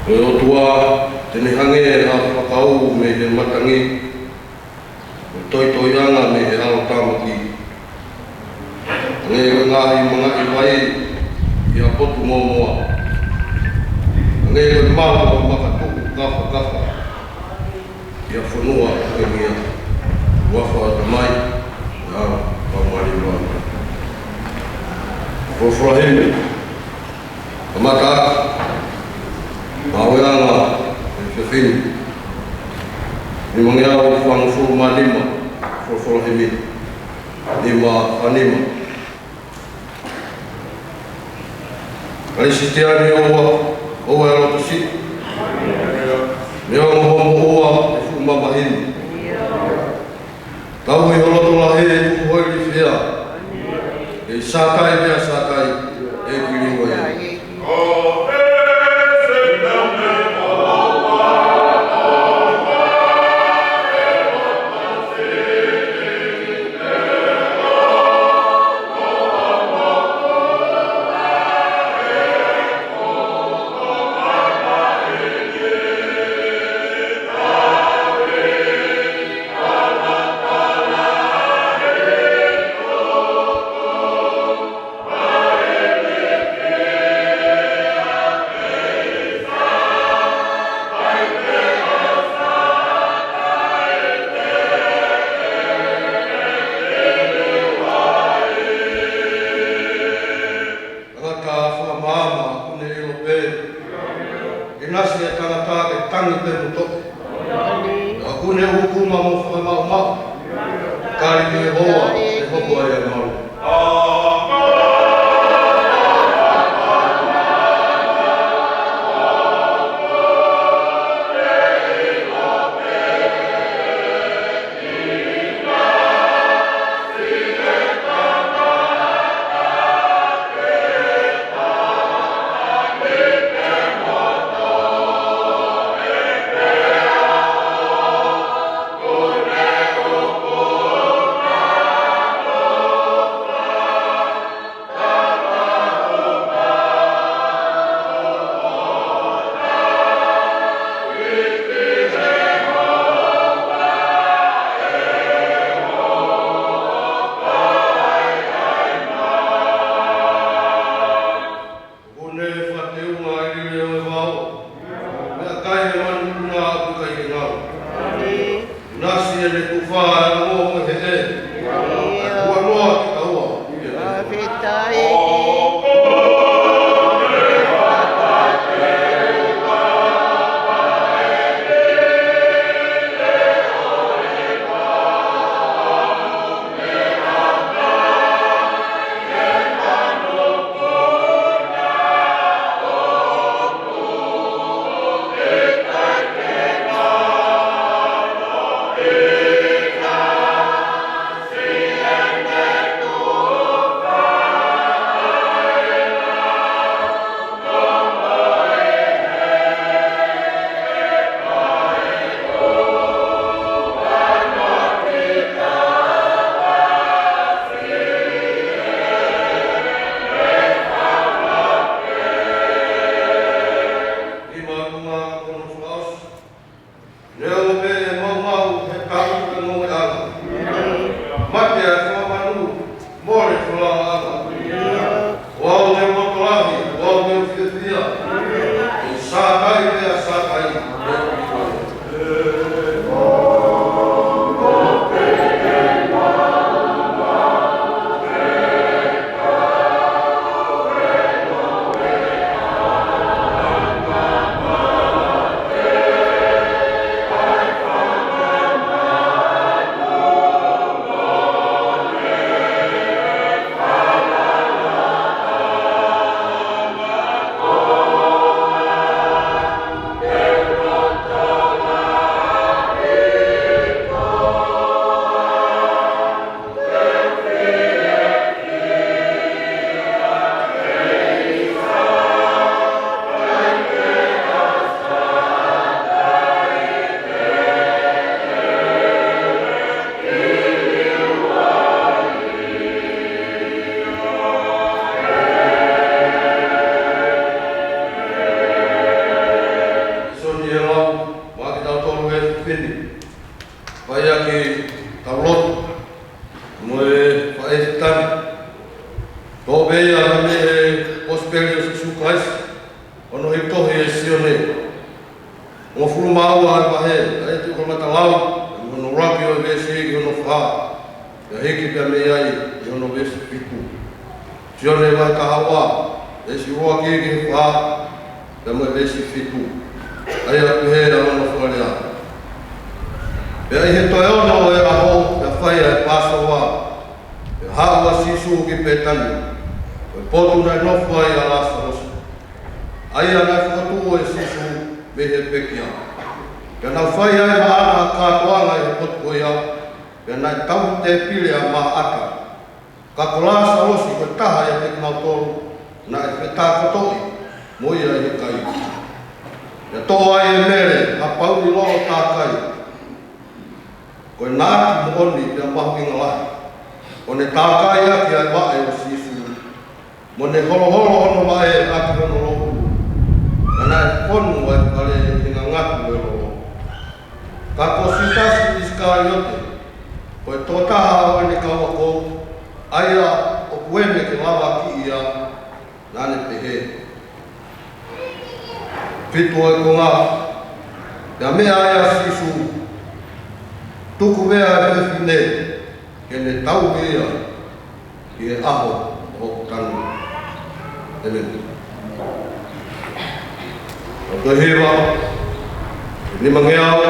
O tua tene hange a whakau me he matangi. O toi anga me he alo tamaki. Nge ngahi mga iwai i a potu momoa. Nge mau o makatuku kafa. I a whanua e mia. Wafa ata mai. Ia pamari wa. Ko whraheme. Amata. Mawelanga e whiwhini. Ni mangia o whangu malima. Ko whraheme. Lima anima. Aisi te ani oa e roto si. Mea mohomo oa e whumamahini. Tau i holoto la he e tuku hoi li whia. E sātai mea sātai e kiri hoi. Oh whaesi, ono he tohi e sione. Ngā furu maua e wahe, e te ukamata lau, e ono raki o e vesi eki ono wha. Ia heki pia me ai, e ono vesi piku. Sione e wahe kahawa, e si roa ki eki he wha, e mo e vesi piku. Ai a kuhe a ono whalea. E ai he toi ono e aho, e whaia e pasawa. E haua sisu ki petani. E potu nai nofu ai a lasa rosa. Ai a nai whakatu e sisu me he pekia. Ia nau whai ai maana kātoanga e potu o iau. Ia nai tau te pile a maa ata. Ka ko lasa rosi ko taha e te mautoro. Na e whetā kotoi. Moi ai he kai. Ia tō ai e mere, a pauni loo tā kai. Ko e nāki mo oni pia mahu inga lai. O ne tā kai aki ai wae o sisu. Mo ne holo ono wae aki ono lohu. Ana e konu ai kare inga ngatu e loho. Ka ko sitasi Iskariote. Ko e tō taha o ne kaua kou. Aia o kueme ke lawa ki ia. Nane pehe. Fitu e ko ngā. Ia mea aia sisu. Tuku mea e whiwhine. Ke ne tau mea. Ki e aho o tanu. Amen. O te hewa. Ni mangeau.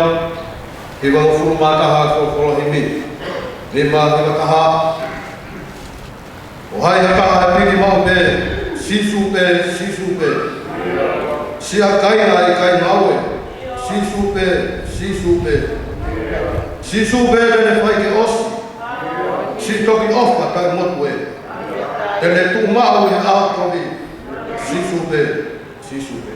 Hewa o furu mātaha ko kolohi ni ma hewa taha. O hai hataha e piri mau me. Sisu pe, sisu pe. Sia kaina e kai maue. Sisu pe, sisu pe. Sisu pe ne whai ke osi. Si toki ofa kai motu e. Tene tu mau e ātovi. Sisu pe, sisu pe.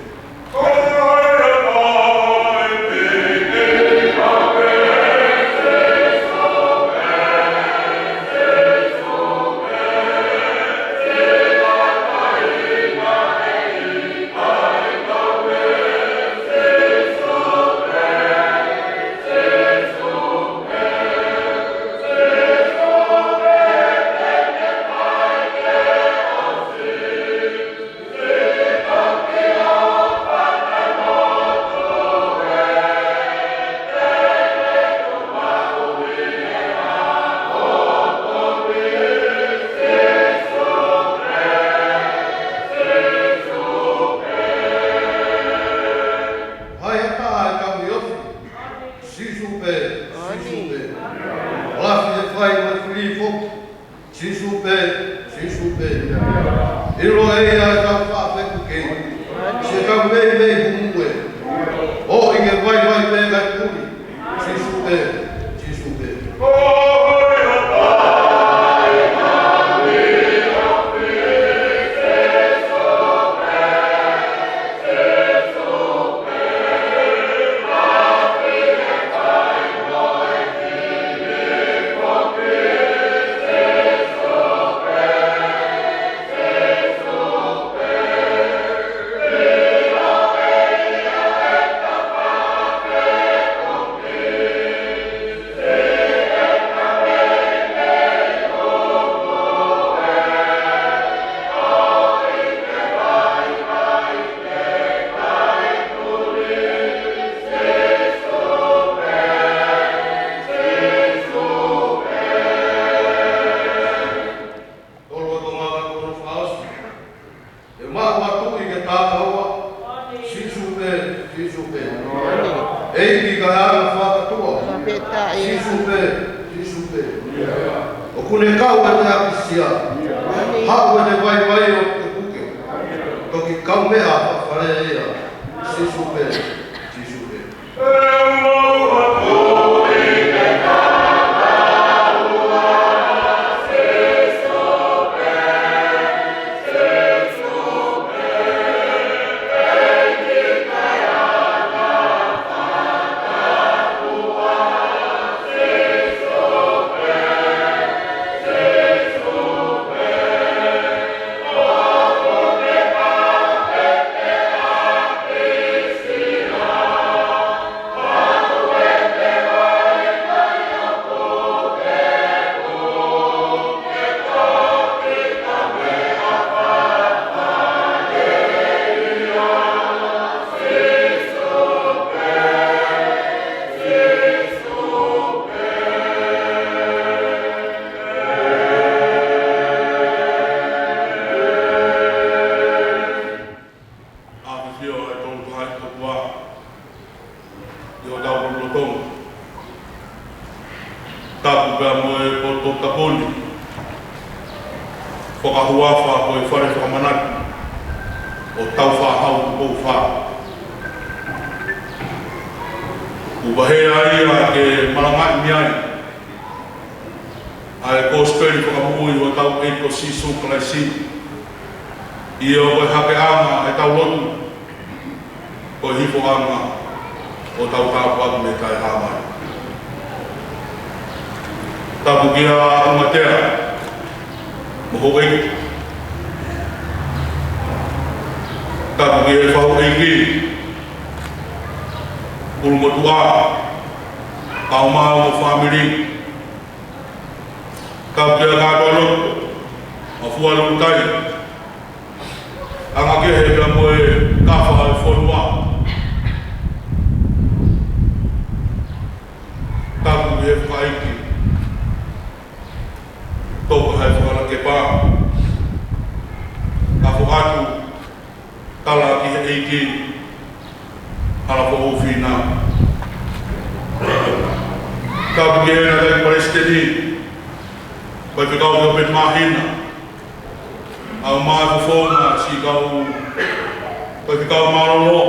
fio e tolu hai to tua. Yo tau lo tong. Tapu ka mo e po to taponi. Foka huafa ko e fare ko manat. O tau fa hau ko fa. U bahe ai ke malamat miai. Ai ko speli ko mui o tau e ko sisu klasi. Ia o hake anga e tau lotu. Ko hifo anga o tau tāpua me tai hāmai. Tapu kia umatea, moho eiki. Tapu kia e whau eiki. Ulumotua, kau mau o whamiri. Tapu kia kātua lotu, a fua lutai. Anga kia he kia moe kawha e whonua. Tapu kia e whaiki. Toko hai whakara ke pā. Ka whakatu, tala ki he eiki, hala ko whina. Tapu kia e nā tei Palestini, pai whikau kia pet mahina. Au mai whawhonga si kau, pai whikau marolo.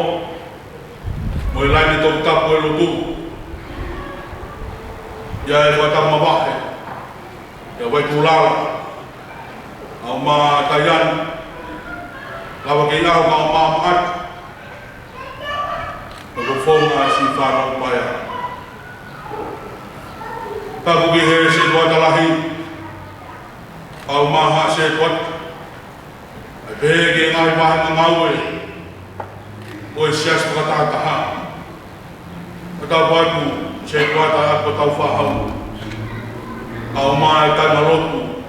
Mo e laini tōku tapu e lotu. Ia e whaitapu mawahe. Ia wai tūlala. Au mā taian. Lawa kei nāu mā maat. Ka whawhonga si whānau paia. Tapu ki he se tuatalahi. Au mā haa se tuat. Ai pēke ngai wahe ngaue. O e sias whakatātaha. Tau waipu se tuataha ko tau whahau. Au mai kai malotu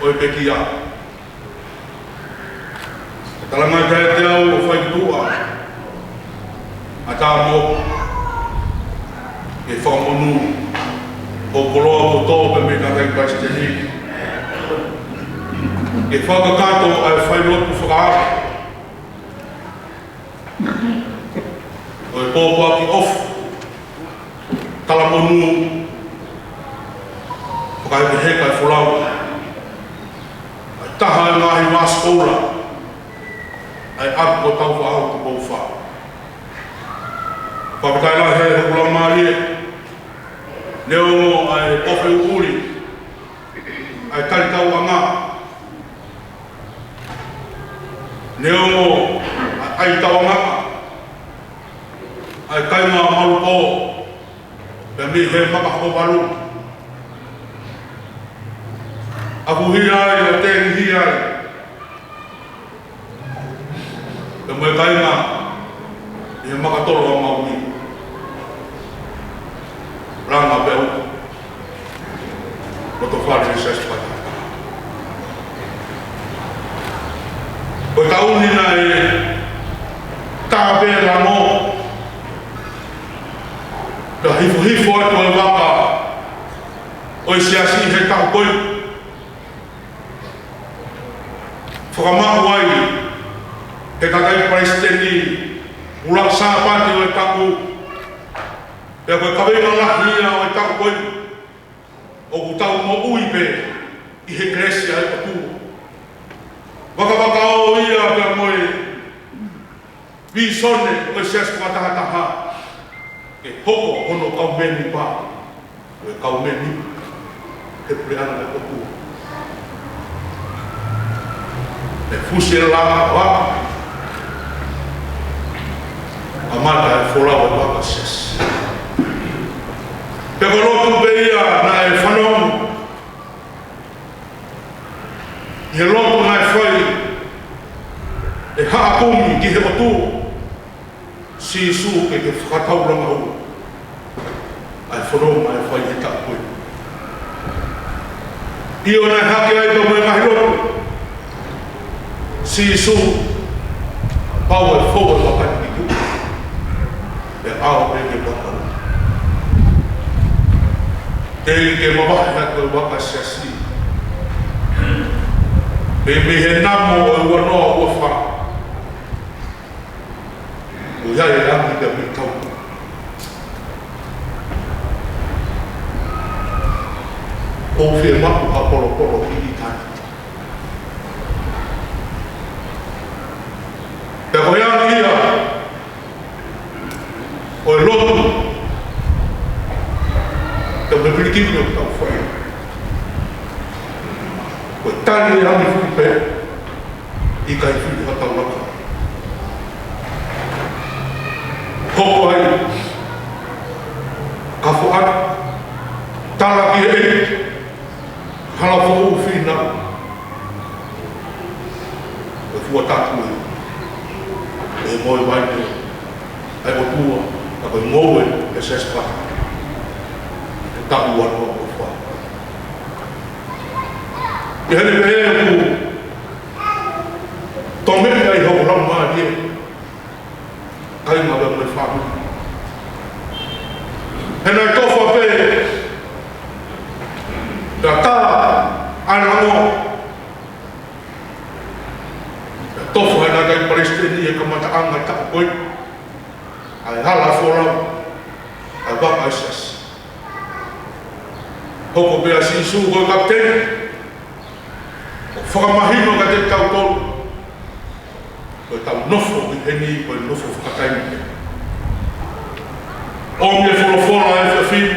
o e pekia. Talangai kai te au o whaitua. A tā mō e whamonu o koloa o tōpe me ka kai Palestini. E whakakato ai whailotu whakaara. O e pōpua ki off. Talamonu kai te he kai wholau. Ai taha e ngahi wā skola. Ai aku ko tau whahau ku pou wha. Whakatai nā he hukula maari e. Neo ai ofe uri. Ai tari tau anga. Neo ai tau anga. Ai kai ngā maru po. Pe mi he makako waru. Aku hiai o tēngi hiai. Te moe kainga, i he makatoro a maui. Ranga pēu. Roto whare i sēs pata. Koe taunina e tāpēra no. Ka hifo atu e waka. O i siasi he tahu koi. Whakamahu ai, te kakai Palestini, ulang sāpati o e taku, te koe kawenga lahia o e taku koe, o ku tau mo uipe i he Grecia e patu. Waka o ia te moe, visone o e sias kuatahataha, ke hoko hono kaumeni pā, o e kaumeni, he preana e patu. E fusi e langa waka. Amata e wholau e waka ses. Te korotu beia na e whanongu. He lotu na e whai. E haakumi ki he otu. Si su ke ke whakatauranga hu. Ai whanongu na e whai he takui. Io na e hake ai to moe mahi lotu. Si su pau e fogo e wakai ki tu. E ao e ke wakau. Te ke mawahi hako e waka siasi. Pe me he namo o e wanoa ua wha. kini o tau whai. Koe tani ami hui pe, I kai hui hatau laka. Hoko ai, ka whaana, tala ki e, hala whau whina, e fua tātu e moi mai te, ai o tua, a koe ngoe e sespa, e tapu anu o wha. I hene pe e ku, tō mea ai hau rau maa ni e, kai ngā wea mai whāmu. Hena i tōwha pe, ka tā, arango, tofu hai nā kai Palestini e ka mataanga ta koi. Ai hala whorau, ai waka isas. Hoko pia sisu koi kapteni, o whakamahino ka te tau tolu. Koi tau nofo ki heni, koi nofo whakataini. Onge wholofora e whiawhini,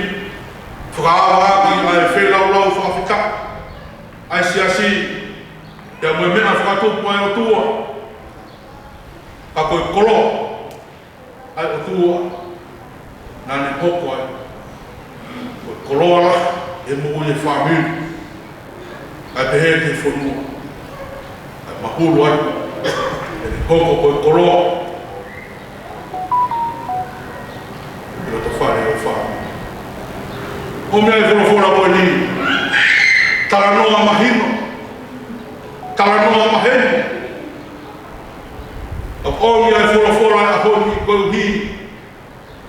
whakaawaki ai whelaulau whakawhika. Ai siasi, ia moe mena whakatupu ai o tua. Ka koe kolo ai o tua. Nāne hoko ai. Koe kolo ala e mui e whamiri. Ai pehe te whanua. Ai mahuru ai. E ne hoko koe kolo. Ilo te whare o whamiri. O mea e whanafora koe ni. Taranoa mahino. Taranoa maheni. O ongi ai whanafora e ahoni koe hi.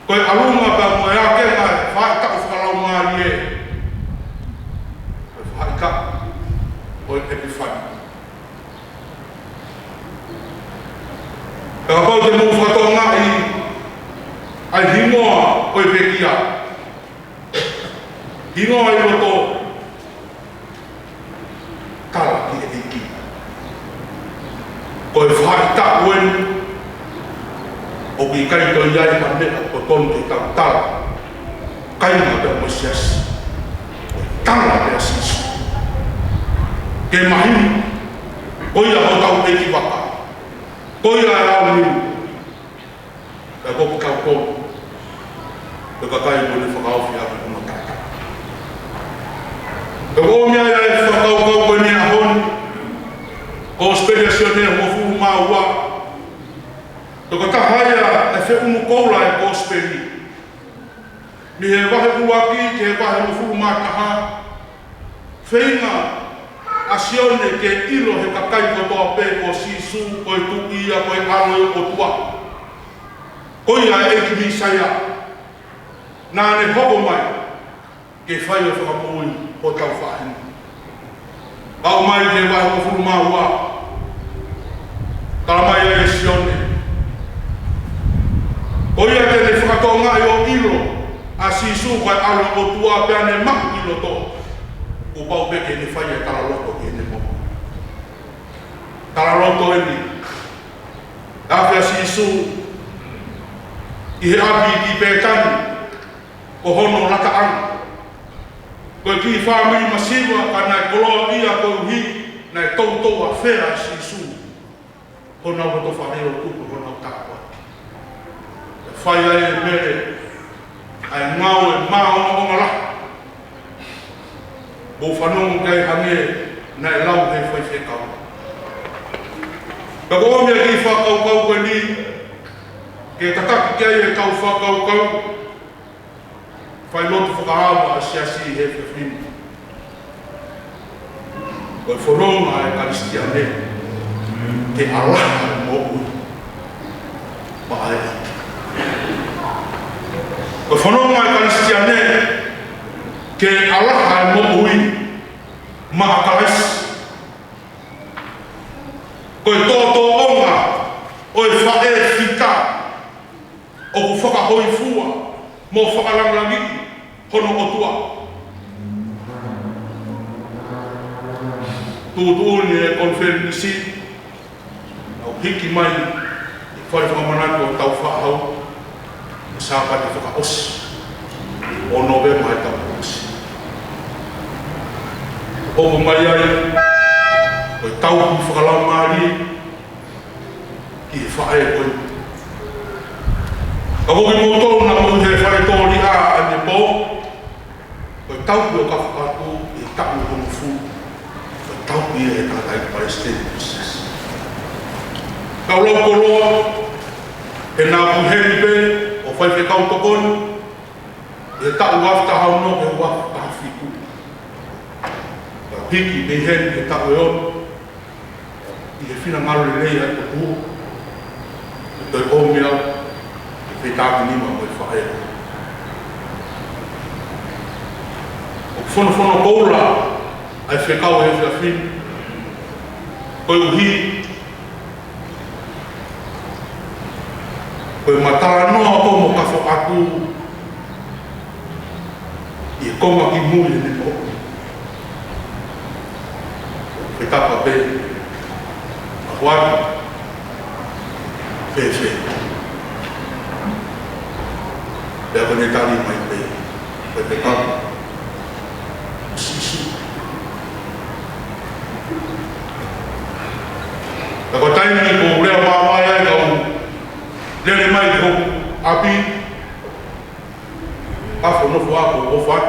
Koe alunga ka moe a kenga e whae tako whakalau maari e. Koe whae ka. Koe epifani. Ka kau te mou whatoa ngā ai hingoa koe pekia. Hingoa I roto tala ki e iki. Koe whae taku enu o ki kai toi iai ma mea o tonu te tau tala. Kai ma pia mosiasi. Koe tala pia sisu. Ke mahini. Koia o tau eki waka. Koia e au niu. Ka kopi kau kono. Koe ka kai mone whakauwhi aku kuma tata. Ka omia ia e whakau kau koe nea honi. Ko speria sio nea mo furu maa ua. Toko tahaya e whe umu koula e ko speri. Ni he wahe uaki ke he wahe mo furu maa taha. Whenga a sione ke ilo he kakai kotoa pe ko sisu, koe tukia, koe aloe o tua. Koia e ki misaya. Nāne hoko mai ke whai o whakapoi o tau whahini. Au mai ke wahe mo furu maa ua. Karamai e sione. Koia te ne whakatonga I o ilo a sisu kai alo o tua pia ne maku ilo to. O pau peke ne whai e taraloto ke ne momo. Taraloto e ni. Awhia sisu I he api ki pētani ko hono laka anga. Koe ki whamiri masiwa ka nai koloa ia koe uhi nai tautoa whera sisu. Hona wato whanero tupu hona tāpua. Whai ai e mere ai ngau e maa onga la. Bo whanongu kai hange nai lau hei whai whekau. Ka koomia ki whakau kau koe ni ke tataki kia e kau whakau kau. Whai lotu whakaawa a siasi he whiwhini. Koe whoronga e karistiane. Ke alaha e mo'u. Pae. Koe whanonga e karistiane. Ke alaha e mo'u I. Maakares. Koe tōtō onga. Oe whae whita. O ku whakahoi fua. Mo whakalanglangiki. Hono o tua. Tūtūni e konferenisi. Au hiki mai. I whai whakamanatu o tau whahau. I sāpati whakaosi. O novema e tau osi. o mai ai o tau ki whakalau maari ki e whae koe. Ka hoki mōtou na mo he whae tōri a ane pō o tau ki o ka whakatu e tapu hono fu o tau ki e tātai Palestine process. Ka ulau koroa e nā puheri pe o whai whekau tokoni e tau wafta hauno e wafta hawhiku. Hiki me hen e tau e ono i he whina ngaru lei ai o kua e toi omea e whi tāki nima o e whae o whono koura ai whekau e whia whina koe uhi koe matara noa ko mo kafo atu i e konga ki mui e ne mo e tapa pe a huari pe fe e a kone tari mai pe pe tapa sisu e ko taini ko urea mawai ai kau lele mai ko api afo no fua ko o fat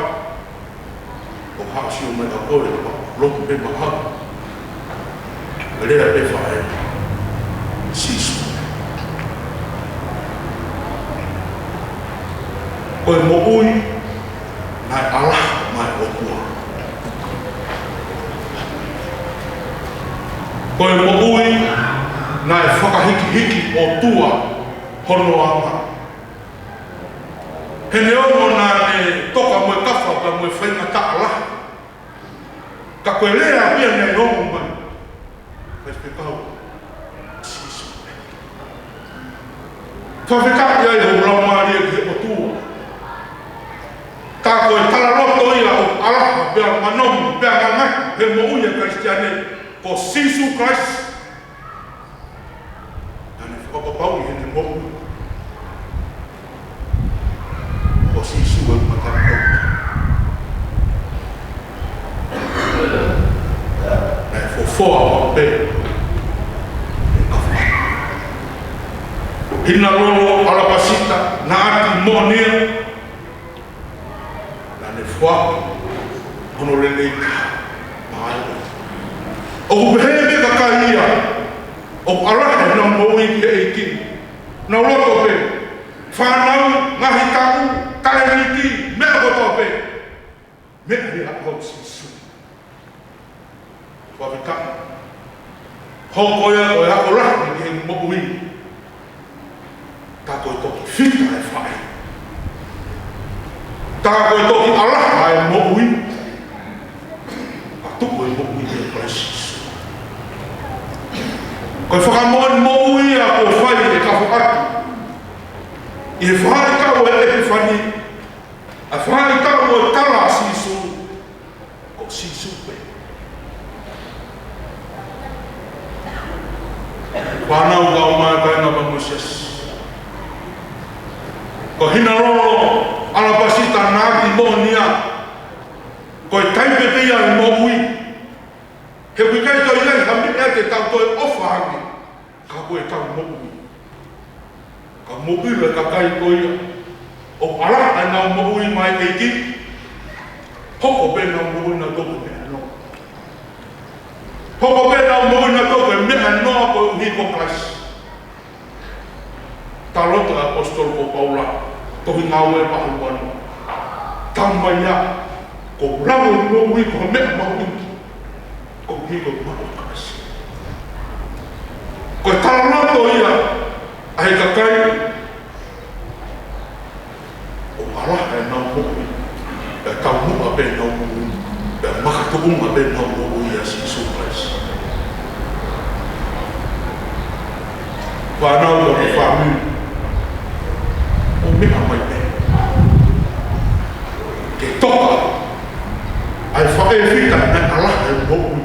o haasi o mai ka kore loku pe maha Lea pe whae, sisu. Koe mo ui, nai ala mai o tua. Koe mo ui, nai whakahiki o tua hono anga. He ne ono nā ne toka moe kawha ka moe whainga ta ala. Ka koe lea pia ne rongo mai. Respectau sisu. Ka whekaki ai ho lau maari e ke o tua. Ka koe tala roto ia o alaha, bea manomu, bea mangai, he mo uia Christiane, ko sisu Christ. Nane whakapapau i hene mo ui. Ko sisu e matakau. Nai fofoa o pe. Hina lolo alapasita na ati monia na ne fua ono lele mai o behebe ka kaia o alahe na moi ke eki na loto pe whanau ngahi taku taleniti me koto pe me ari akau sisu wawika hokoia o hako lahi ke moi ta koe toki whita e whae. Ta koe toki alaha e moui. A tuku e moui e precious. Koe whakamoan moui a koe whai e ka whakatu. I he whai kau e epifani. A whai kau e tala sisu. Ko sisu pe. Whanau gau mai kaina Moses. Ko hina rolo alapasita nāti monia. Ko e taipe pia i moui. He wikai toi lei hami ea te tau toi ofa hangi. Ka koe tau moui. Ka moui le ka kai koia. O ala ai nau moui mai eiki. Hoko pe nau moui na toko mea no. Hoko pe nau moui na toko mea no ko hiko Christ. Talota apostol ko Paula tohi ngawe pahuano tamaya ko rawo no wi ko me mahu ko hiko mahu kasi ko talota ia ai ka kai o ala e na mo e ka mu abe na mo e makatu mu abe na mo ia si surprise Whanau o te whamu o mea mai pe. Ke toka ai whae whita na alaha e moku.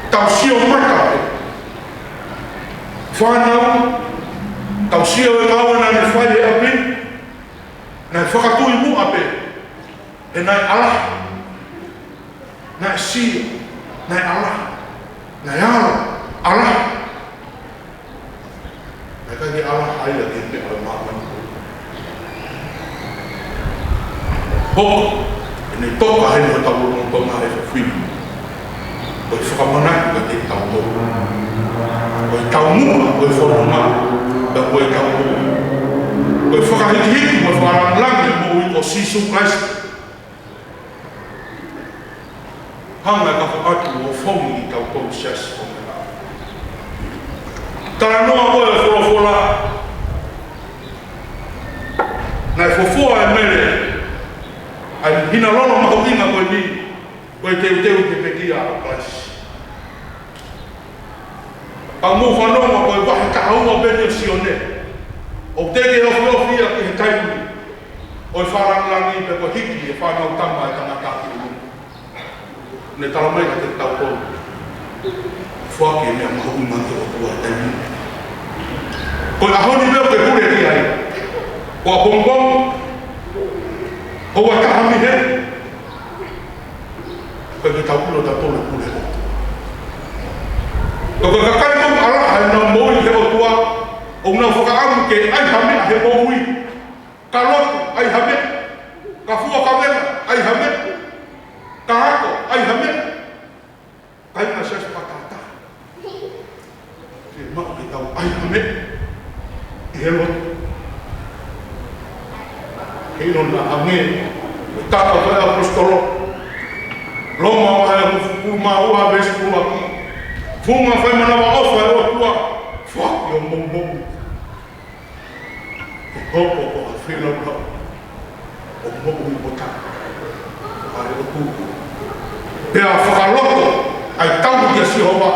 Tau sio maka pe. Whanau, tau sio e kawa na ne whae api, na whakatui mu ape. e nai ala, nai sia, nai ala, nai ala, nai kaki ala haia ke me ala mamani. Hoko, e nei toka heni o tau o tonga e whawhiri. O i whakamanaki ka te tau tō. O i tau mua, o i whorunga, da o i tau mua. O i whakahiki mo i wharangangi mo i o Sisu Christ. Hanga ka whaatu o whongi i tau tō sias o me la. Tara noa koe e whorofora. Nai whofua e mere. Ai hina lono mahauinga koe ni. Koe teu te pekia o Christ. Ang mo whanonga koe wahi ka haunga bene o sione. O teke o whiofia ki he taimuni. O i wharangangi pe ko hiki e whanau tama e tangata ki unu. Ne talamai ka te tau tōru. Whake mea mahunga te o tua e taimuni. Koe ahoni meo ke hure ki ai. Ko a bongbong. Ko a kahami he. Koe ke tau kulo ta tōle hure o. Ko ka kai mong ala ai na moi he o tua. O nga whakaamu ke ai hame a he mohui. Ka lotu ai hame. Ka fua ka wena ai hame. Ka hako ai hame. Kai nga sias patata. Ke mao ke tau ai hame. I he lotu. Hei na ame. Taka kai apostolo. Loma wa he mufuku maua beskula ki. Funga fai mana wa ofa e o tua. Fuck yo mong. Hopo ko a whina ura o moku i bota. Hare o tūku. Pea whakaloko ai tau ki a Sihova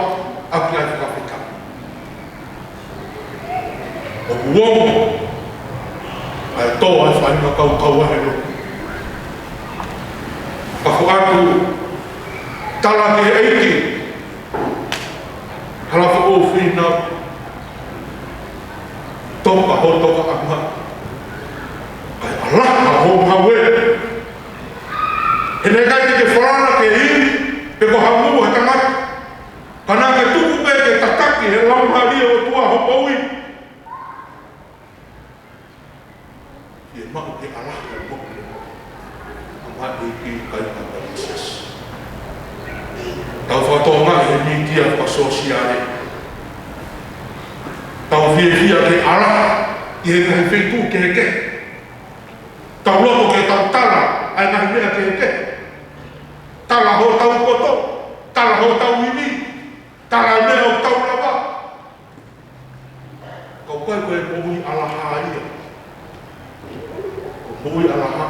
a ki ai whakawhika. O uongo ai tō ai whainga kau ahe no. Ka whaatu tala ki eiki. Halafa o whina toka ho toka amma. Ai alaka ho mawe. E ne kai te wharana ke hiri, pe ko hamu he tangata. Kana ke tuku pe ke tataki he lamhari o tua ho paui. Ie mau ke alaka ho paui. Amma e ki kai kata Jesus. Tau whatonga he mitia kwa sosiale. Tau whiawhia ke ara, i he kahi whentu ke heke. Tau loto ke tau tala, ai ngahi mea ke heke. Tala ho tau koto, tala ho tau iwi, tala mea o tau lava. Kau koe mohui alaha ia. Mohui alaha.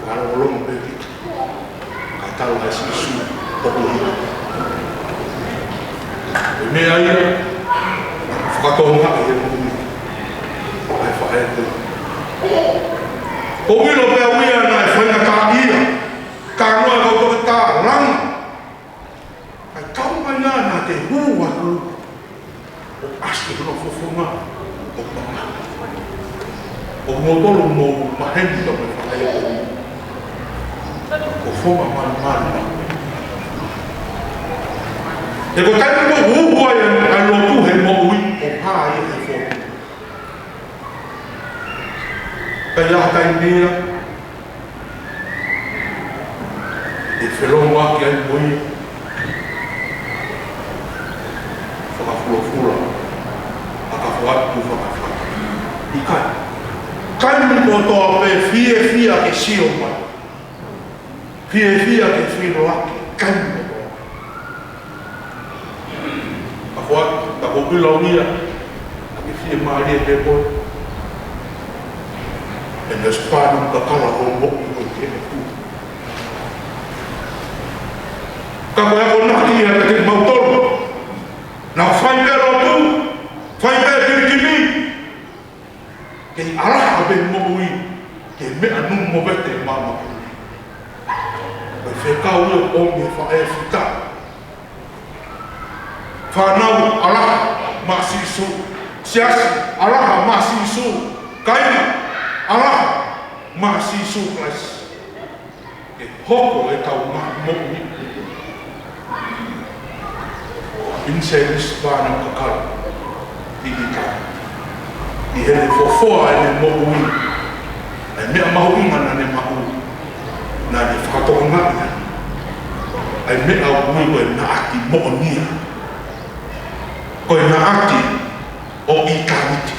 Kara olong peki. Kai tau hai sisu, mohui. Mea ia. Whakatonga e he mui. Ai whaete. O wilo pia uia na e whainga tā ia. Ka noa kau toke tā ranga. Ai tau mai nā te hū atu. O aske huna whawhunga. O panga. O ngotolo mō maheni tau me whaete. O whonga mani. E ko taimi mo hūhua ai lotu he mo ui. O haa ia he whō. Kai aha kai mea. E whelonga ki ai mui. Whakafula. Whakawhatu whakawhatu. I kai. Kai mo toa pe fia ke sio mai. Fia ke whiro ake. Kai mo. Ta ko pila unia ke fie maria te ko e na spana ka kala ho mo ko ke tu ka mo ko na ki e te motor na fai pero tu fai pe kimi ke ala be mo ui ke me anu mo vete mama ko fe ka o me fa e fita whanau alaha masisu, siasi alaha masisu, kaina alaha masisu Christ. e hoko e tau mahi moku inse nisipana kakara i ka i hele fofoa e ne moku ai mea mahu inga na ne mahu na ne whakatoka ngā ai mea ui koe na aki mo'o nia koe na aki o i kamiti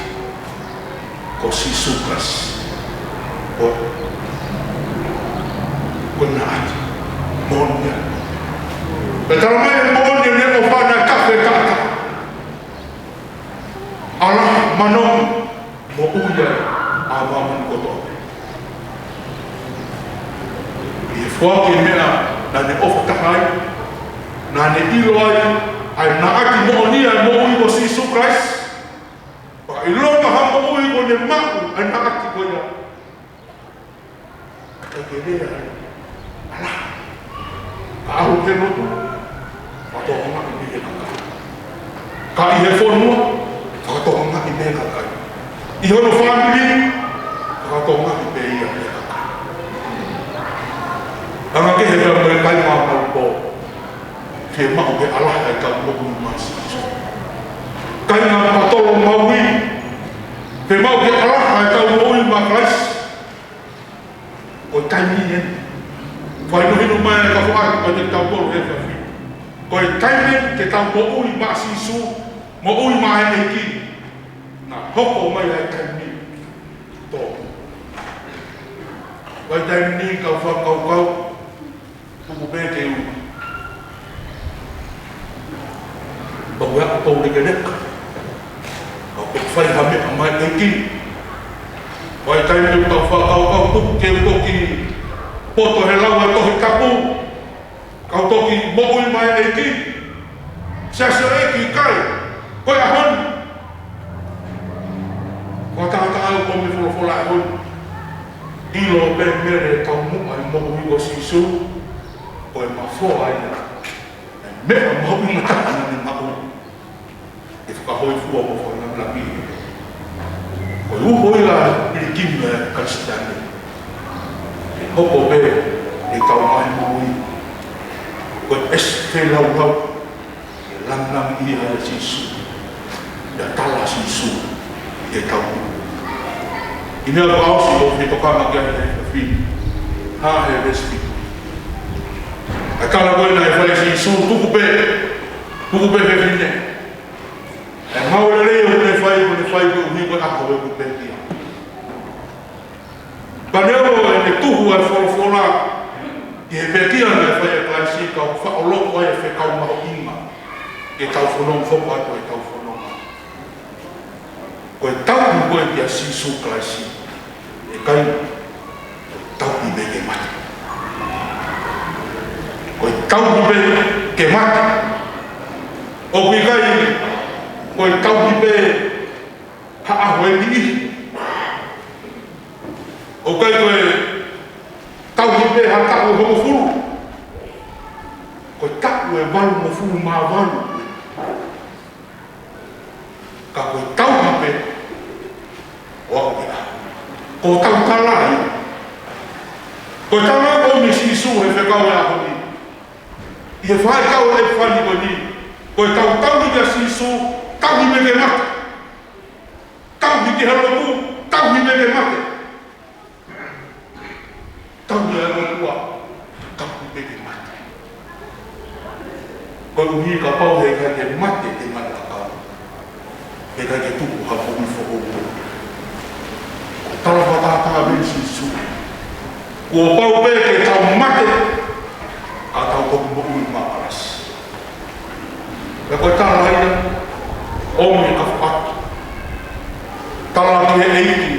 ko sisukas koe na aki mo'o nia pe tala mai mo'o nia ne o whana kafe kata ala manon mo uia a mamun koto i fuaki mea na ne ofa tahai, na ne ilo ai na aki mo'o nia mo ui ko Sisu Christ. Pa i longa ha mo ui ko ne maku ai na aki ko ia. Ka ke rea ai, ala, ka ahu ke notu, pa toha ngaki me e kakai. Ka i he whonua, ka toha ngaki me e kakai. I hono family, ka toha ngaki me ia me e kakai. Anga ke he pera moe kai maa kau po. Ke mahu ke alaha e kau moku masi. Kai ngā patolo maui. Ke mahu ke alaha e kau moui ma Christ. Koi kai mien. Whai no hino mai ka whaaki o te tau polo he whawhi. Koi kai mien ke tau moui ma Sisu. Moui ma he ki. Nā hoko mai ai kai mien. Tō. Wai tai ni kau whakau kau. Tuku pēke u. Bau ea tau neke neka. Kau pek whai hame a mai eki. Wai taimi u tau whakau kau tuku ke u toki poto he lau e tohi kapu. Kau toki mo'ui mai eki. Sesa eki kai. Koe a hon. Kau tahata au komi wholofola a hon. Ilo pe mere tau mua i mo'ui ko Sisu. Koe mawhoa ai nera. Mea mahu inga tāna ne mahu. E whakahoi fua mo whainga na pili. Koe uhoi la pili kimi e Kristiane. E hoko pe e kau mai mahui. Koe este lau lau. E langnam ia e Sisu. Ia tala Sisu. E kau. I mea ko ausi o whitokanga kia he whini. Ha he resti. A kala koe na e whale Sisu tuku pe he whine. E maure reo ne whai ko uhi koe ako e ku pe kia. Paneo e ne tuhu e wholofola i he pe kia na e whai e klaisi kau whaoloko e whekau maho inga. E tau whanong whoka koe tau whanonga. Koe tau koe kia Sisu klaisi. E kai tau i meke mati. Koe tau hipe ke mati. O kui kai, koe tau hipe haahoe ni. O kai koe tau hipe ha tau homo furu. Koe tau e walu mo furu maa walu. Ka koe tau hipe o au ea. Ko tau talai. Koe tau nā ko mi Sisu he whekau e ahoni. I he whae kau e whani ko ni. Koe tau ni kia Sisu, tau ni meke mate. Tau ni ki halotu, tau ni meke mate. Tau ni halotua, tau ni meke mate. Koe uhi ka pau he kai ke mate te mata kau. He kai ke tuku hapo mi whokopo. Tala whatata me Sisu. Kua pau pe ke tau mate. A tau toku mo ui maaras. E koe tala haina, omi ka whakatu. Tala ki he eiki.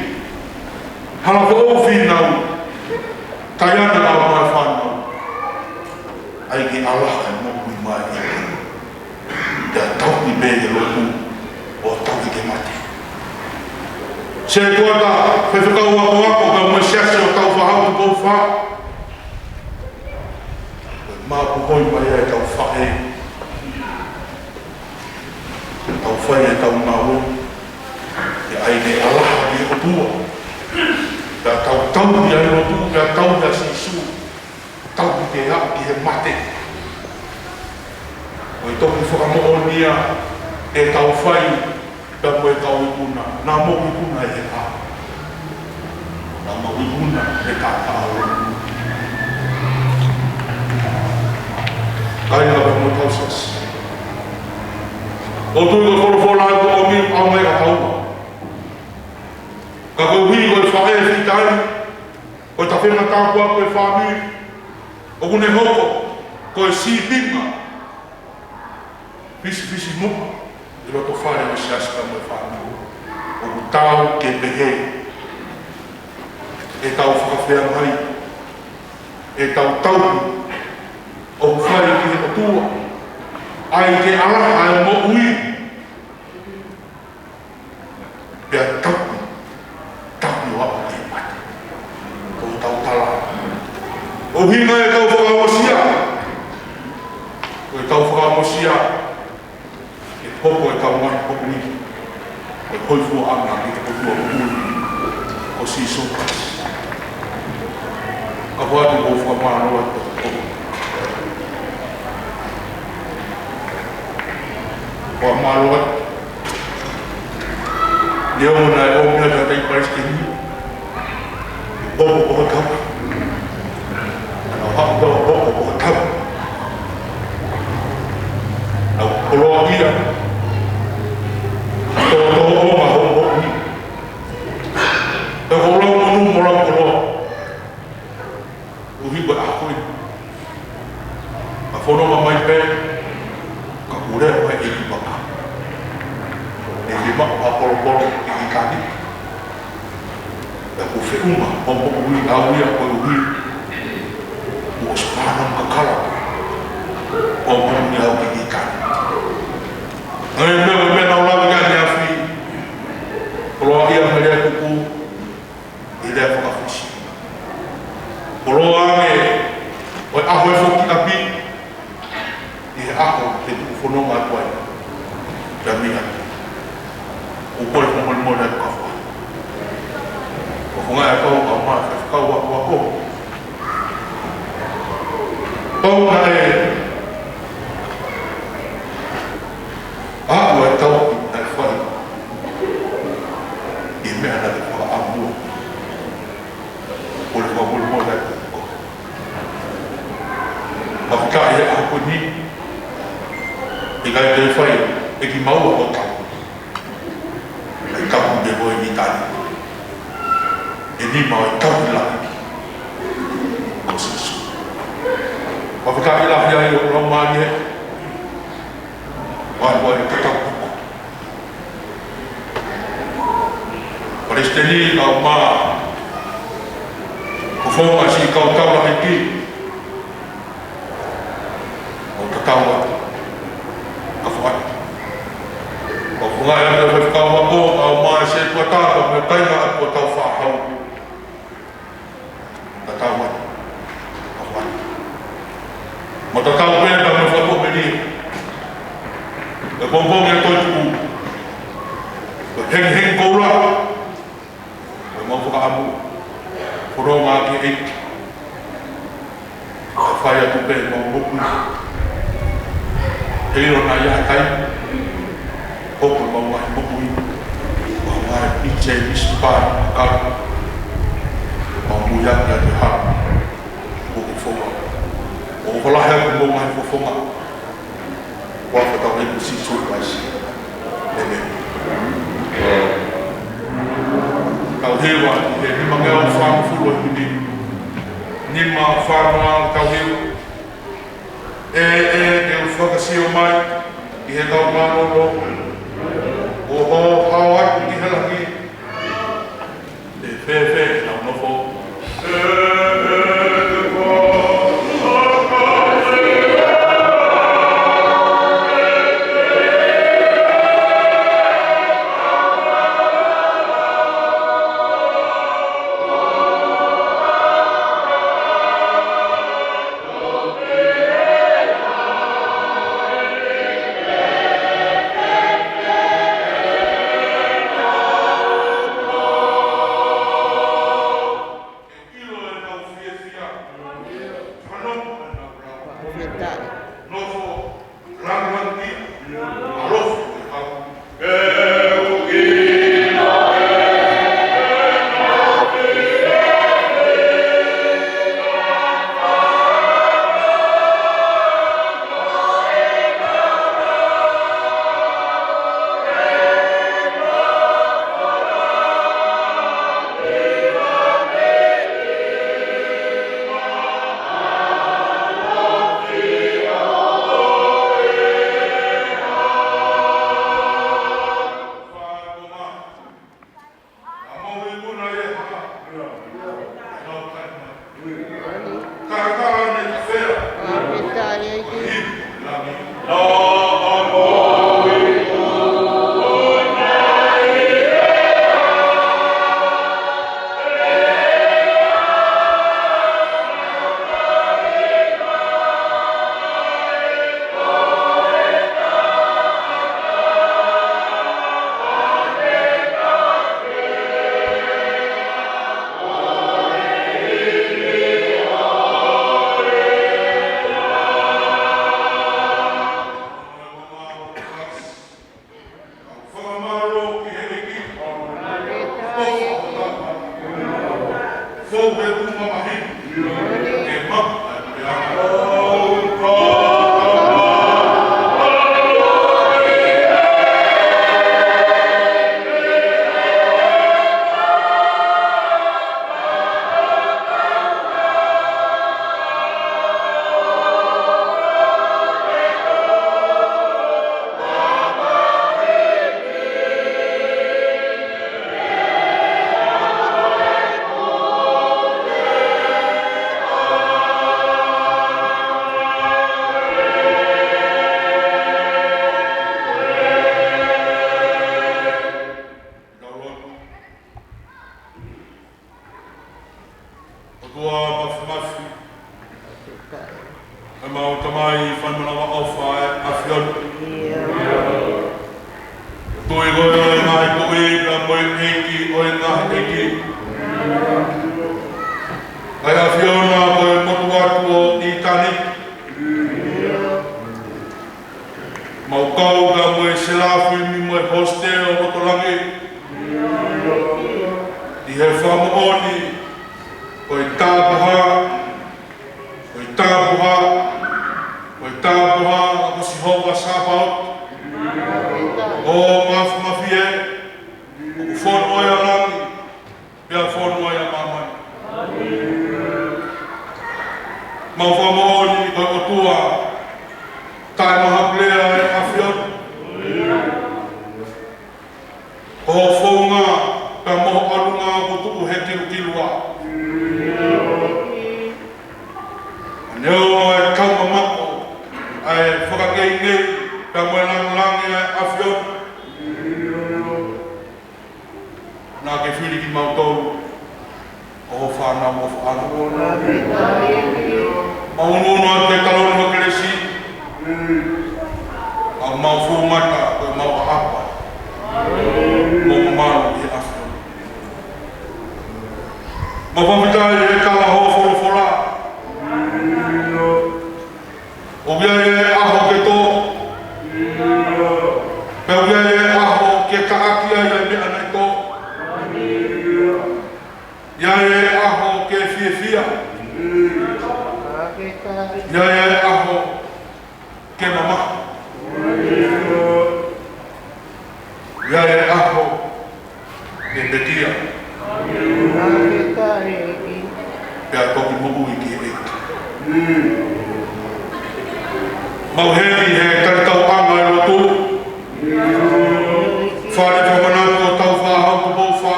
Hala ko o whinau. Tai ana au mai whanau. Ai ki alaha e mo ui mai e. Te tau ni bēne loku o tau i ke mate. Se tuata, whewhikau ako ka mo siase o tau whahau tu kou wha. Maa puhoi mai e tau whae. Tau whae e tau ngāo. E ai ne alaha ki o tua. Ka tau tau i ai o tua, ka tau i a Sisu. mate. O i toki whakamo'onia e tau whai ka koe kau i kuna. Nā mo i kuna e ka. Nā mo i kuna e ka tāo. Kai ngā mo tausas. O tui ko whorowhora ko o mi au mea taua. Ka koe hui koe whae e whitai. Koe ta whenga tākua koe whāmi. O kune hoko koe si pinga. Fisi muka. I roto whare o siaska koe whāmi. O ku tāu ke pehe. E tau whakawhea mai. E tau taupu. O ku whare ki he patua. Ai ke ala ai mo ui. Pea tapu. Tapu o e mate. O tau tala. O hinga e tau whakamosia. O e tau whakamosia. E popo e tau mai popo ni. O e hoifua anga ki te potua o ui. O si sokas. Ka whatu o whakamanoa te popo. O maroa. Leo na e o mea ka tei paris ke ni. Popo o kau. Ana hapa popo o kau. Au poloa ia. Tō o ma ho ni. E holo monu mora poloa. Uhi ba a koe. A whono ma mai pe. Ka ure o e i baka. E he mako a polo i i kani. E ko whiunga o mo ui a uia koe ui. O spana ka kala. O mo ui au ki i kani. Ngai mea nau lawi ka ni a whi. Poloa ia me lea kuku. I lea whakawhisi. Poloa ame. O e aho e whoki a pi. I he ako te tuku whanonga atuai. Kia mia. O kore whamoni mōna e kawha. O whangai a kau au maa e whakau a kua kō. Pau na e ako e tau i e whai. I mea na te whaka amua. O le whamoni mōna e kua. A whikai e ako ni. I kai te whai, e ki maua o tau. E kapu me voi ni tani. E ni mau e kapu laki. Ko sisu. Whakaki laki ai o rau mani he. Wai wai e katau kuko. Paresteni kau maa. Ko whonga si kau tau laki ki. O katau atu. O kunga e me whakau wako au maa se kua tāta me tainga a kua tau whahau. Ta tau wani. A wani. Ma ta tau pēta me whako me ni. E pōpōngi a toi tuku. E heng koura. E mau whakaamu. Poronga ki eiki. E whai atu pē mau moku. Heiro na ia kai. Hopo mau mai moku i. Mau mai iche isi pāri makara. Mau muiaki a te hara. O ki whonga. O holahe aku mau mai whonga. Wawhatau eku si sui waisi. Nene. Kau hewa i he nima ngea o whangu furu e huni. Nima whanua kau hewa. E whakasio mai. I he tau māroro. O ho hao atu ki helaki. Te whewhe nau nofo. koe eiki o e ngahi eiki. Ai a whiona koe motu atu o i tani. Mau kauga mo e selafu mi mo e hoste o motolangi. I he whamooni koe tāpuha, koe tāpuha, koe tāpuha a kosi hoa sāpaut. O mafu mawhie, o ku whono ai a rangi, pia whono ai a mamani. Mau whamooni koe o tua, tae mahaplea e awhion. O whaunga, pia moho alunga ko tuku he tiru kilua. Neo e kauma mako, ai whakakei nei, pia moe langi e awhion. Nā ke whiriki mautou, o whanau mo whanau. Maunono a te taloni wa keresi, a mau fumata koe mau ahapa, mo mamano i awhion. Mawhapitai e kala hoa whorofora, o bia e aho ke tō, pia bia e aho ke kaakia i a mea nei tō, ia e aho ke whiawhia, ia e aho ke mama, ia e aho ke betia, pia toki moku i ki eiki. Mau heri he taritau anga e rotu, whare whamanatu o tau whahau ku bauwha,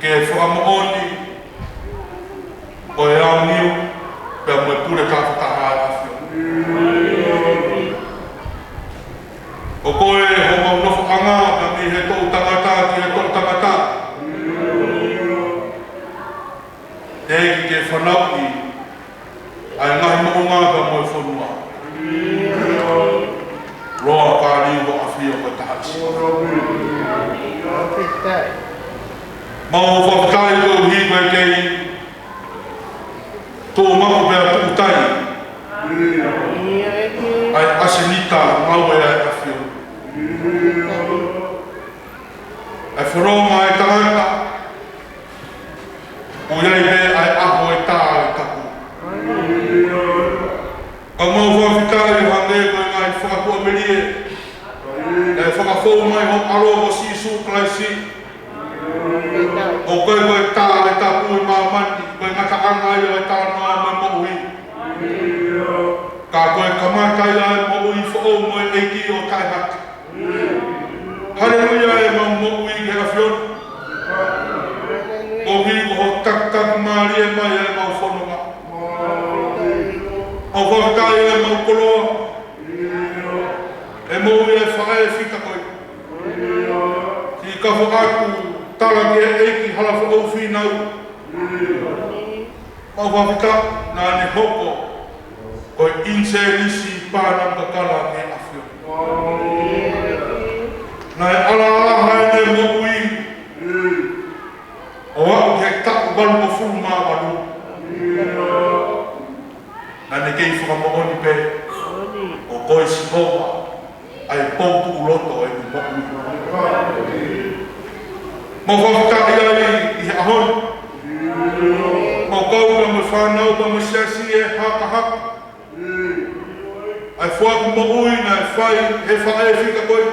ke whamaoni o e au niu, pia moe pure ka whataha e awhio. O koe ho mau nofo anga, pia mi he tōu tangata ki he tōu tangata. Eki ke whanau i, ai ngahi mo ngā ka moe whanua. Roa kāri o awhio koe tahasi. Mau whakatai koe hi koe kei, tō mako pēr tukutai. Ai asenita mau e ai awhio. Ai wharonga e tangata, o iei me ai aho e tā e taku. Ka mau whawhitai hange koe ngai whakakua merie. E whakafou mai ho aro o sisu klaisi. O koe koe tā e taku i mamani, koe ngata anga i o e tā noa mai mohui. Ka koe kamatai ai mohui whao moe eiki o tai hati. Hareruia e mau mohui ke awhion. Mohui ko ho tak maari e mai e mau whanonga. O whakatai e mau koloa, e mohui e whae whita koe. Ki ka whaatu tala ki e eiki hala whaau whinau. Mau whawhita nā ne hoko, koe inse nisi pānam ka kala e awhio. Nā e ala aha e ne mohui, o au ke taku walu o furu mā walu. Nā ne kei whakamooni pē, o koe si hoa, ai poutu uloto e ni mohui. Mau whakatai ai i he ahon, mau kauka me whanau pa me siasi e haka. Ai whaku mohui na e whai he whae whika koe.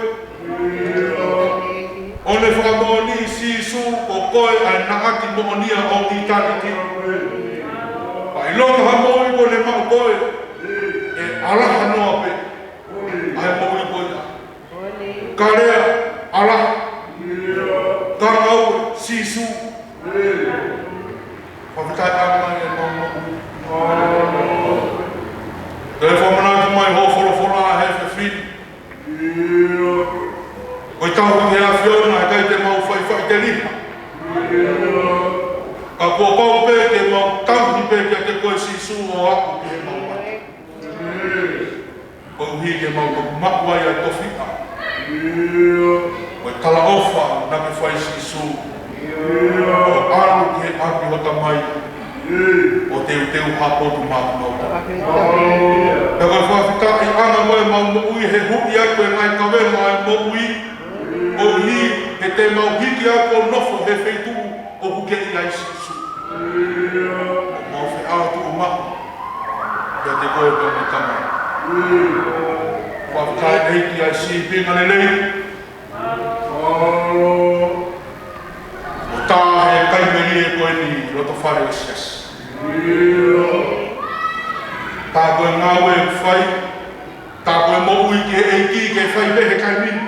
O ne whakamooni si su o koe ai naaki moonia o i tātiki. Pai longa ha mohui ko ne mau koe, e alaha noa pe, ai mohui koe. Karea, alaha, karau, sisu. Whakitai anga e mau mohui. Te whamanatu mai ho whorofora he whiwhini. Koe tau ki hea whiona e kai te mau whai te riha. Ka kua pau pē te mau tangi pē kia te koe sisu o aku ki he mau mai. Koe uhi ke mau toku maku ai a towhika. Koe tala ofa na ke whai sisu. O aru ke api hota mai. O teu hapotu mākunauta. Taka whawhita I anga moe mau moui he hui atu e ngai kawema e moui. O hi he te mau hiki atu o nofo he wheitu o huke I ai sisu. O mau whi atu o mahu. Kia te koe pēr me tama. Whawhita e hiki ai si pinga lelei. O tā he kaimeri e koe ni roto whare o sias. Tā koe ngāwe e whai, tā koe moui ki he eiki ke whai behe kaimini.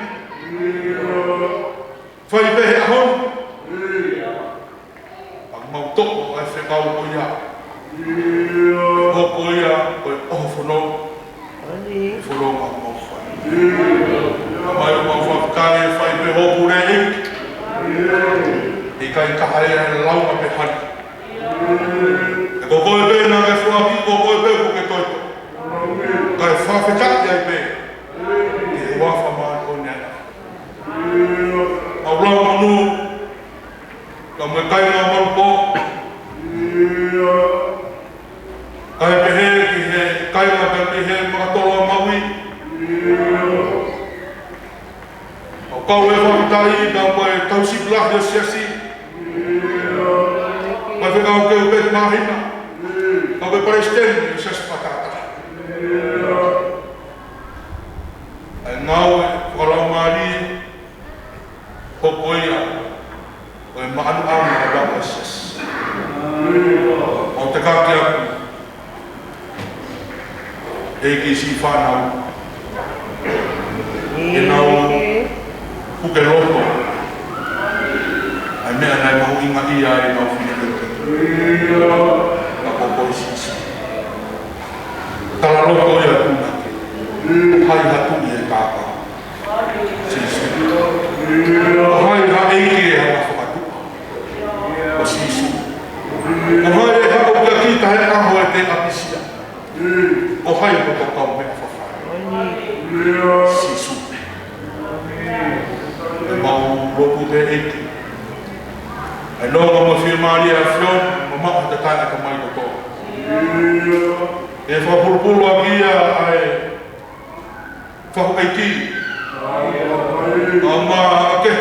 Whai behe ahon. Ang mau toko ai whekau ko ia. Hoko ia koe oho whanau. Whanau mau mau whai. Mai o mau whakare whai behe hopu re eiki. I kai kahare e launga pe hani. E ko koe pē nā kai whuaki, ko koe pē ko ke toito. Kai whawhetaki ai pē. Ki he wafa maa ko nena. Au lau manu. Ka mwe kai ngā marupo. Kai pehe ki he kai ngā pe he makatolo maui. Au kau e whamitai ka mwe tausipulahi o siasi. Mai whekau ke upet mahina. Kau ke paresteni i siasi patata. Ai ngau e whalau maari. Hoko ia. O e maanu auna a waka siasi. O te kaki aku. Eki si whanau. E nau puke loko. Ai mea nai mahu inga ia e nau whineruke. Ka koko I sisi. Tala loko ia tūnake. Hai hatuni e kāka. Sisi. Hai ha eiki e hana whakatua. O sisi. O hai e hako kia kita he aho e te apisia. O hai koto kau mea whawhai. Sisu. E mau roku te eiki. E nonga mo whimaari a whion, mo maha te tae ka mai koto. E whapurupuru a kia ai whahu eiki. A mā ake.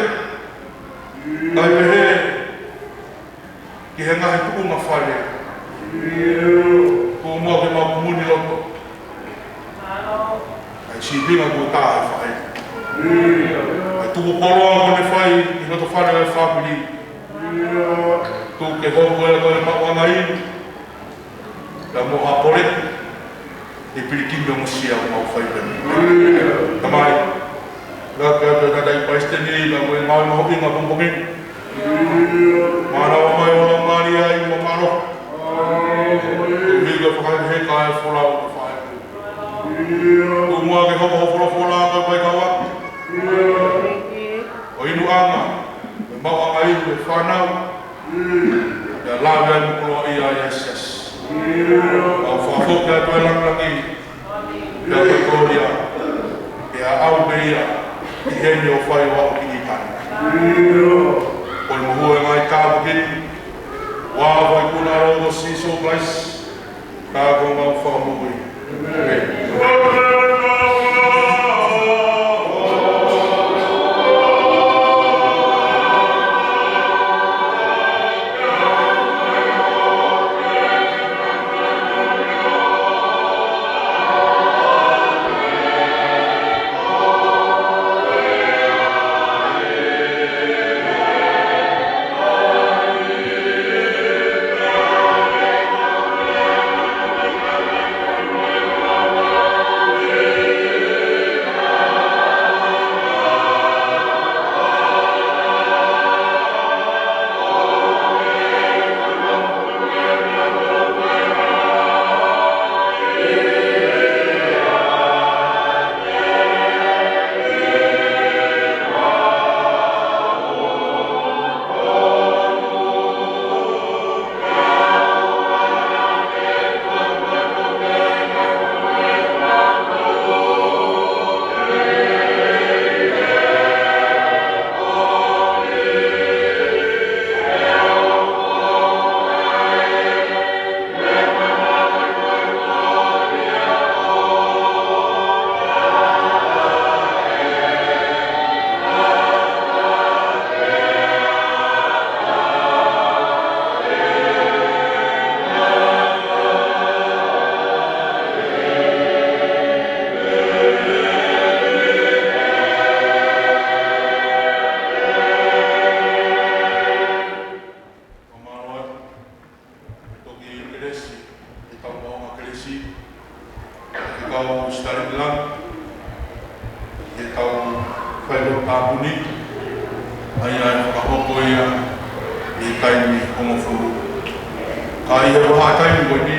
Ai pehe. Ki he ngahi tuku ngā whare. Ko mua ke mau kumuni loto. Ai si vinga ko tae whae. Ai tuku koroa ko ne whai, I roto whare ai whapiri. Tu ke hoko e koe mawanga inu. Ka mo hapore. E pirikimbe mo sia o mau whai pene. Tamai. Ka dai paisteni ka koe mau mahu inga pumpungi. Mana wa mai o la mani ai mo maro. Miga whakai heka e whola o te whae. Tu mua ke hoko whola koe pai kawa. O inu anga. Mawanga inu e whanau. Ia lawe ai mukuro ia Iesias. Au whafoke atu e langlangi. Ia te Gloria. Ia au me ia. I heni o whai wau ki I tani. Koi muhu e ngai kāpu hini. Wāwai kuna rodo siso place. Kāko mau whakamui. Amen. tau whailo tāpuni. Ai whakahoko ia I taimi homofuru. Ka I he waha taimi koe ni,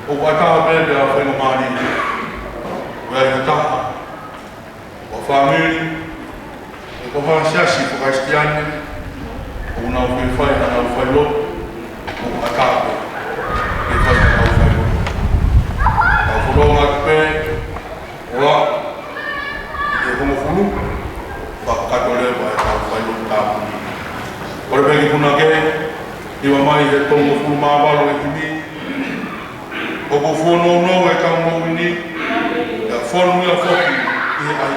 o wataha pepe a whainga maani. Wea I taha, wa whamiri, e koha siasi whakaistiane, o unau whiwhai na nau whailo, o wataha pepe. E whainga nau whailo. Ka whuronga pe, oa, I homofuru, whakatore wa e tau whailo tāpuni. Ora pegi kuna ke, iwa mai he tongo furu māwalo e kini. Oko whono no e tau mau ini, ia whonu ia whoki I he ai.